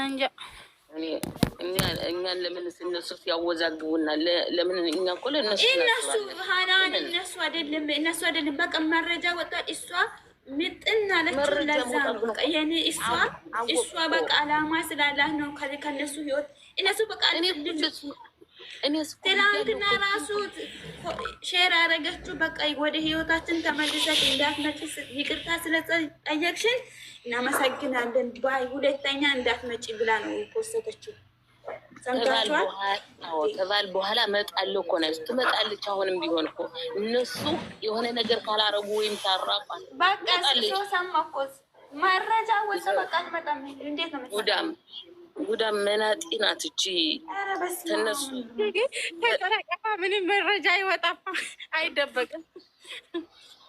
እንጃ እኛን ለምን እነሱ ያወዛግቡና ለምን እኛ እኮ ለእነሱ ሃናን እነሱ አይደለም በቃ መረጃ ወጣ። እሷ ምጥና ለችው ለዛ ነው በቃ የኔ እሷ በቃ አላማ ስላላት ነው ከነሱ ህይወት እነሱ በቃ ትላንትና ራሱ ሼር አደረገችው። በቃ ወደ ህይወታችን ተመልሰሽ እንዳትመጪ ይቅርታ ስለጠየቅሽን እናመሰግናለን ባይ ሁለተኛ እንዳትመጪ ብላ ነው የፖስተችው። ከባል በኋላ እመጣለሁ እኮ ነው ትመጣለች። አሁንም ቢሆን እኮ እነሱ የሆነ ነገር ካላረጉ ወይም ታራቋል በቃ ሰው ሰማኮ መረጃ ወጣ። በቃ አትመጣም። እንዴት ነው ጉዳም መናጢ ናት እቺ። ተነሱ ከተረቀፋ ምንም መረጃ አይወጣም፣ አይደበቅም፣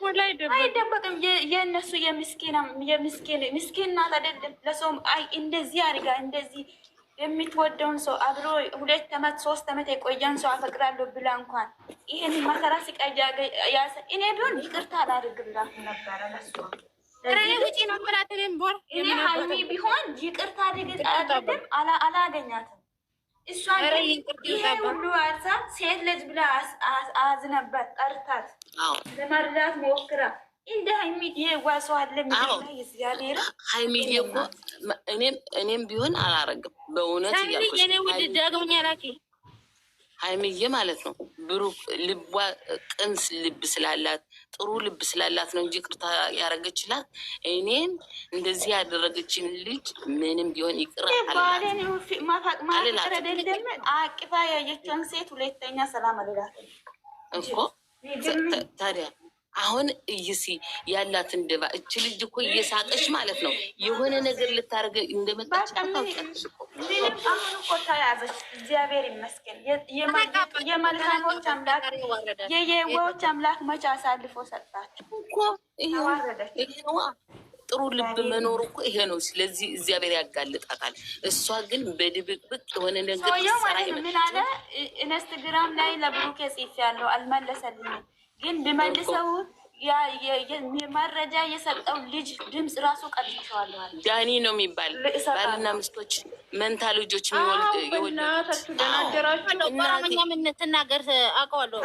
ወላ አይደበቅም። የእነሱ የምስኪን ናት አይደለም። ለሰው አይ እንደዚህ አድርጋ እንደዚህ የምትወደውን ሰው አብሮ 2 ዓመት 3 ዓመት የቆየን ሰው አፈቅራለሁ ብላ እንኳን ይሄን መከራ ሲቀያ እኔ ቢሆን ይቅርታ አላደርግላት ነበረ ለሷ ውጪ ነው ብላትንም ቦር እኔ ሀይሚ ቢሆን ይቅርታ አድርግልኝ አላገኛትም። እሷ ይሄ ሁሉ አርሳ ሴት ልጅ ብላ አዝነባት ጠርታት ለመርዳት ሞክራ እንደ ሀይሚዬ ዋሰው አለ እግዚአብሔር። ሀይሚዬ እኮ እኔም ቢሆን አላረግም በእውነት እያልኩሽ ዳግመኛ ላኪ ሀይሚዬ ማለት ነው። ብሩክ ልቧ ቅንስ ልብ ስላላት ጥሩ ልብ ስላላት ነው እንጂ ቅርታ ያረገችላት። እኔን እንደዚህ ያደረገችን ልጅ ምንም ቢሆን ይቅር አቅፋ ያየችውን ሴት ሁለተኛ ሰላም አልላት እኮ ታዲያ አሁን እይሲ ያላትን ደባ እች ልጅ እኮ እየሳቀች ማለት ነው የሆነ ነገር ልታደርገ እንደመጣች ታውቂያለሽ እኮ። አሁን እኮ ተያዘች። እግዚአብሔር ይመስገን። የመልካሞች አምላክ የየዋዎች አምላክ መቼ አሳልፎ ሰጣቸው እኮ። ይሄ ጥሩ ልብ መኖሩ እኮ ይሄ ነው። ስለዚህ እግዚአብሔር ያጋልጣታል። እሷ ግን በድብቅብቅ የሆነ ነገር ሰራ ምን አለ ኢንስታግራም ላይ ለብሩኬ ጽፍ ያለው አልመለሰልኝም ግን ብመልሰው የመረጃ የሰጠው ልጅ ድምፅ ራሱ ቀጥቸዋለሁ። ዳኒ ነው የሚባል ባልና ሚስቶች መንታ ልጆች ኦሮሞኛ ምን ትናገር አውቀዋለሁ።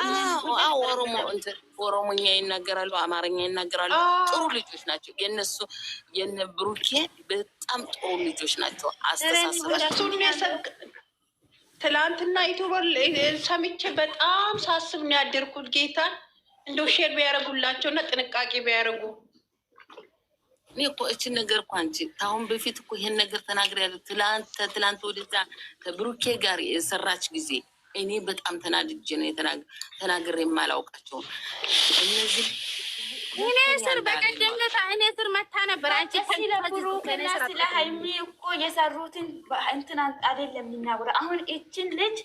ኦሮሞኛ ይናገራሉ፣ አማርኛ ይናገራሉ። ጥሩ ልጆች ናቸው። የነሱ የነ ብሩኬ በጣም ጥሩ ልጆች ናቸው። አስተሳሰባቸው ትላንትና ዩቱበር ሰምቼ በጣም ሳስብ ነው ያደርኩት ጌታን እንደው ሼር ቢያደርጉላቸው እና ጥንቃቄ ቢያደርጉ። እኔ እኮ እችን ነገር እኮ አንቺ ከአሁን በፊት እኮ ይሄን ነገር ተናግሬያለሁ። ትላንት ወደዛ ከብሩኬ ጋር የሰራች ጊዜ እኔ በጣም ተናድጄ ነው ተናግሬ የማላውቃቸው እነዚህ እኔ ስር በቀደምነት እኔ ስር መታ ነበር። አንቺ ስለ ሀይሚ እኮ የሰሩትን እንትን አይደለም የሚናገረው። አሁን እችን ልጅ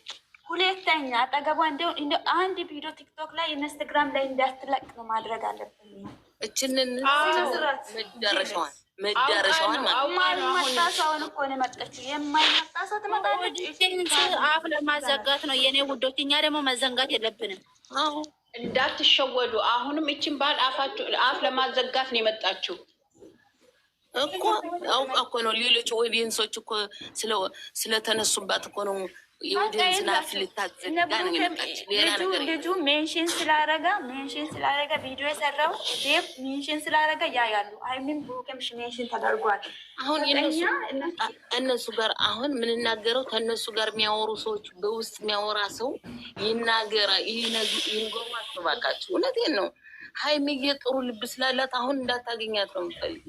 ሁለተኛ አጠገቧ እንደ አንድ ቪዲዮ ቲክቶክ ላይ ኢንስታግራም ላይ እንዳትለቅ ነው ማድረግ አለብን። እችንን መዳረሻዋን የማይመጣ ሰውን እኮ ነው የመጣችው። የማይመጣ ሰው ትመጣለች። አፍ ለማዘጋት ነው የኔ ውዶች። እኛ ደግሞ መዘንጋት የለብንም። እንዳትሸወዱ። አሁንም እችን ባል አፍ ለማዘጋት ነው የመጣችው እኮ። አውቃ እኮ ነው ሌሎች ኦዲየንሶች እኮ ስለተነሱባት እኮ ነው ልጁ ሜንሽን ስላረገ ቪዲዮ የሰራው ዴቭ ሜንሽን ስላረገ ያያሉ። አይሚን ብሩክም ሜንሽን ተደርጓል። አሁን እነሱ ጋር አሁን ምንናገረው ከእነሱ ጋር የሚያወሩ ሰዎች በውስጥ የሚያወራ ሰው ይናገራ ይንገሩ አስባቃቸው። እውነቴን ነው። ሀይሚዬ ጥሩ ልብ ስላላት አሁን እንዳታገኛት ነው የምፈልግ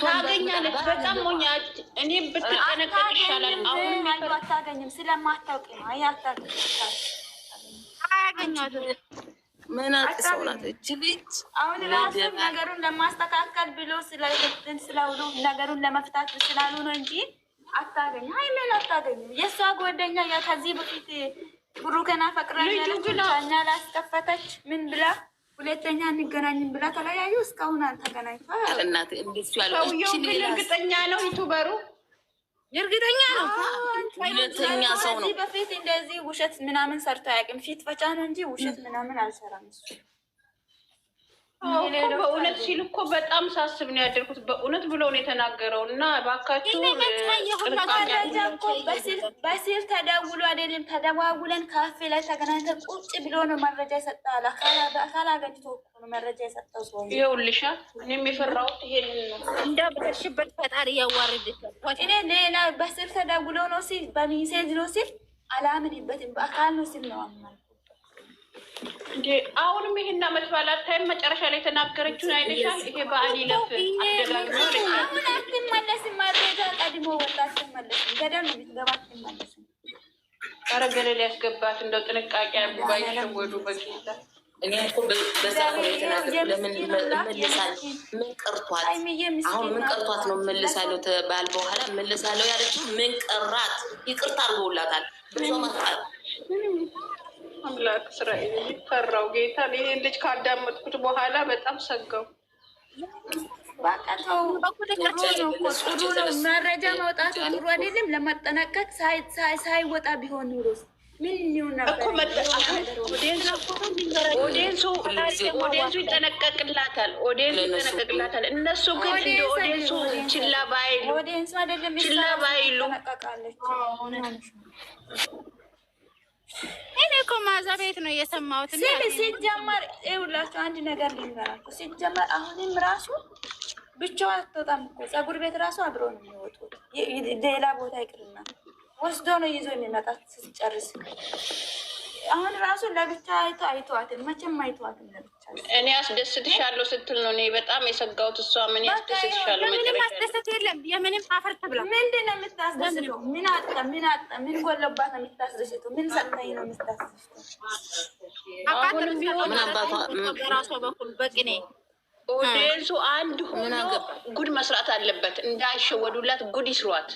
ታገኛለች። በጣም ሞኛች። እኔ ብትጠነቀቅ ይሻላል። አሁን አታገኝም ስለማታውቂ ነው። አያገኛትም። መናቅ ሰው ናት እች ልጅ። አሁን ራሱ ነገሩን ለማስተካከል ብሎ ስለውሉ ነገሩን ለመፍታት ስላሉ ነው እንጂ አታገኝ። ሀይሜን አታገኝም። የእሷ ጓደኛ ከዚህ በፊት ብሩክን አፈቅራለሁ ያለችኛ ላስከፈተች ምን ብላ ሁለተኛ እንገናኝም ብላ ተለያዩ። እስካሁን አልተገናኝቷል። እናት እንደሱ ያለው ሰውየው ግን እርግጠኛ ነው። ዩቱበሩ እርግጠኛ ነው። ሁለተኛ ሰው ነው። በፊት እንደዚህ ውሸት ምናምን ሰርቶ አያውቅም። ፊት ፈጫ ነው እንጂ ውሸት ምናምን አልሰራም። እሱ በእውነት ሲል እኮ በጣም ሳስብ ነው ያደርኩት። በእውነት ብሎ ነው የተናገረው። እና እባካችሁ በስልክ ተደውሎ አይደለም ተደዋውለን ካፌ ላይ ተገናኝተን ቁጭ ብሎ ነው መረጃ የሰጠው። አካል አገኝቶ ነው መረጃ የሰጠው ሰው። ይኸውልሻ እኔም የፈራሁት ይሄንን ነው። እንደው በተሽበት ፈጣሪ ያዋርድሽ። እኔ ሌላ በስልክ ተደውሎ ነው ሲል በሚሴጅ ነው ሲል አላምንበትም። በአካል ነው ሲል ነው አማን እንዴ አሁንም ይሄን አመት ባላት ታይም መጨረሻ ላይ ተናገረችውን አይደሻል። ይሄ በአሊ ለፍ አደጋግሞ አሁን አትመለስም። መረጃ ቀድሞ ወጣት መለስ ገደል ነው የምትገባት መለስ አረገለ ሊያስገባት እንደው ጥንቃቄ አባይ ሸወዱ በቂታ እኔ እኮ በዛ ሁኔታ ለምን መልሳለሁ? ምን ቀርቷት አሁን ምን ቀርቷት ነው መልሳለሁ ተባል በኋላ መልሳለሁ ያለችው ምን ቀራት? ይቅርታ አድርገውላታል። ብዙ ማጣት አምላክ እስራኤል ፈራው ጌታ። ይሄን ልጅ ካዳመጥኩት በኋላ በጣም ሰጋው። ባቀተው ጥሩ ነው መረጃ ማውጣቱ ጥሩ አይደለም። ለማጠናቀቅ ሳይወጣ ቢሆን ኑሮስ ምን ይሁን ነበር ኦዲየንሱ ይጠነቀቅላታል። እነሱ ግን እንደ ኦዲየንሱ ችላ ባይሉ እኔ እኮ ማዛ ቤት ነው የሰማሁት። ሲጀመር ይኸውላችሁ አንድ ነገር ልንገራችሁ። ሲጀመር አሁንም ራሱ ብቻዋ አትወጣም እኮ ፀጉር ቤት ራሱ አብሮ ነው የሚወጡት። ሌላ ቦታ ይቅርና ወስዶ ነው ይዞ የሚመጣት ስትጨርስ። አሁን ራሱ ለብቻ አይተዋትም፣ መቼም አይተዋትም ለብቻ። እኔ አስደስትሻለሁ ስትል ነው እኔ በጣም የሰጋሁት። እሷ ምን ያስደስትሻለሁ? ምንም አስደስት የለም። የምንም አፈር ትብላ። ምንድን ነው የምታስደስተው? ምን አጣ? ምን ጎለባት ነው የምታስደስተው? ምን ሰጥተኝ ነው የምታስደስተው? አሁንም ቢሆን በራሷ በኩል በቅኔ ኦዲየንሱ አንድ ሆኖ ጉድ መስራት አለበት። እንዳይሸወዱላት ጉድ ይስሯት።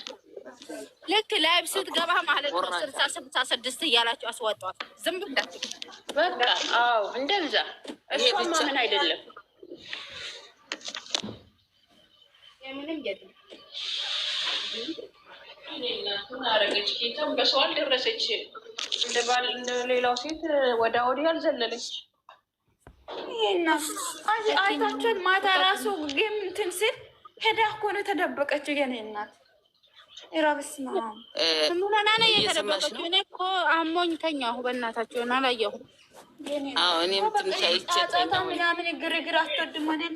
ልክ ላይብ ስትገባ ማለት ነው 66 እያላችሁ አስወጧት። ዝም ብላችሁ በቃ አዎ፣ እንደዛ እሷማ ምን አይደለም። የምንም የለም። አረገች ጌታም በሰው አልደረሰች። እንደ ሌላው ሴት ወደ ወዲህ አልዘለለች። ይሄና አይታችኋል። ማታ ራሱ ግን እንትን ስል ሄዳ እኮ ነው የተደበቀችው የኔ እናት። ኢራብስማ ምንና ነው የተደበቀችው? እኔ እኮ አሞኝ ተኛሁ። በእናታችሁ እና አላየሁ። አዎ እኔም ትንሽ አይቻለሁ። ምናምን ግርግር አትወድም አይደል?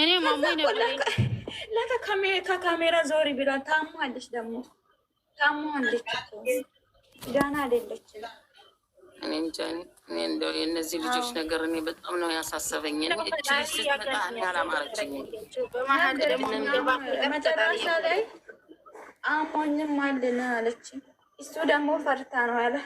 እኔ ማሞኝ ነበር። ከካሜራ ዞሪ ብሏል። ታሟለች ደግሞ ታሟለች። ዳና አይደለችም። እኔ እንጃ። እኔ እንደው የእነዚህ ልጆች ነገር እኔ በጣም ነው ያሳሰበኝ። እኔ እቺ ስትመጣ እኔ አላማረችኝም። መጨረሻ ላይ አሞኝም አለን አለች። እሱ ደግሞ ፈርታ ነው ያለ